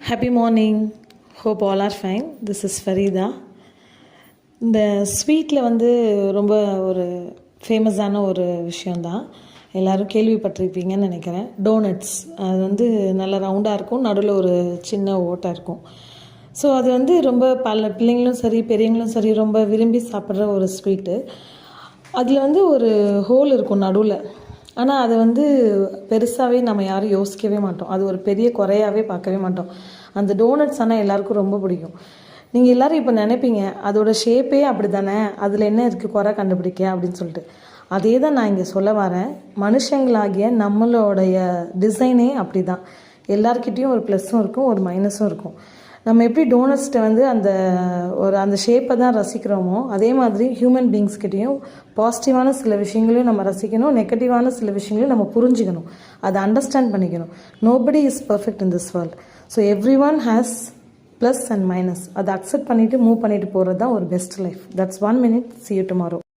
Happy morning. Hope all are fine. This is Farida. இந்த ஸ்வீட்டில் வந்து ரொம்ப ஒரு ஃபேமஸான ஒரு விஷயந்தான். எல்லோரும் கேள்விப்பட்டிருப்பீங்கன்னு நினைக்கிறேன். டோனட்ஸ் அது வந்து நல்ல ரவுண்டாக இருக்கும், நடுவில் ஒரு சின்ன ஓட்டை இருக்கும். ஸோ அது வந்து ரொம்ப பல பிள்ளைங்களும் சரி பெரியவங்களும் சரி ரொம்ப விரும்பி சாப்பிட்ற ஒரு ஸ்வீட்டு. அதில் வந்து ஒரு ஹோல் இருக்கும் நடுவில். ஆனால் அதை வந்து பெருசாகவே நம்ம யாரும் யோசிக்கவே மாட்டோம். அது ஒரு பெரிய குறையாகவே பார்க்கவே மாட்டோம். அந்த டோனட்ஸ் ஆனால் எல்லாருக்கும் ரொம்ப பிடிக்கும். நீங்கள் எல்லோரும் இப்போ நினைப்பீங்க, அதோட ஷேப்பே அப்படி தானே, அதில் என்ன இருக்குது குறை கண்டுபிடிக்க அப்படின்னு சொல்லிட்டு. அதே தான் நான் இங்கே சொல்ல வரேன். மனுஷங்களாகிய நம்மளுடைய டிசைனே அப்படி தான். எல்லாருக்கிட்டேயும் ஒரு ப்ளஸ்ஸும் இருக்கும், ஒரு மைனஸும் இருக்கும். நம்ம எப்படி டோனட்ஸ்ட்டை வந்து அந்த ஷேப்பை தான் ரசிக்கிறோமோ, அதே மாதிரி ஹியூமன் பீயிங்ஸ்கிட்டையும் பாசிட்டிவான சில விஷயங்களையும் நம்ம ரசிக்கணும், நெகட்டிவான சில விஷயங்களையும் நம்ம புரிஞ்சுக்கணும், அதை அண்டர்ஸ்டாண்ட் பண்ணிக்கணும். Nobody is perfect in this world. So every one has plus and minus. அதை அக்செப்ட் பண்ணிவிட்டு மூவ் பண்ணிட்டு போகிறது தான் ஒரு best life. That's 1 minute. See you tomorrow.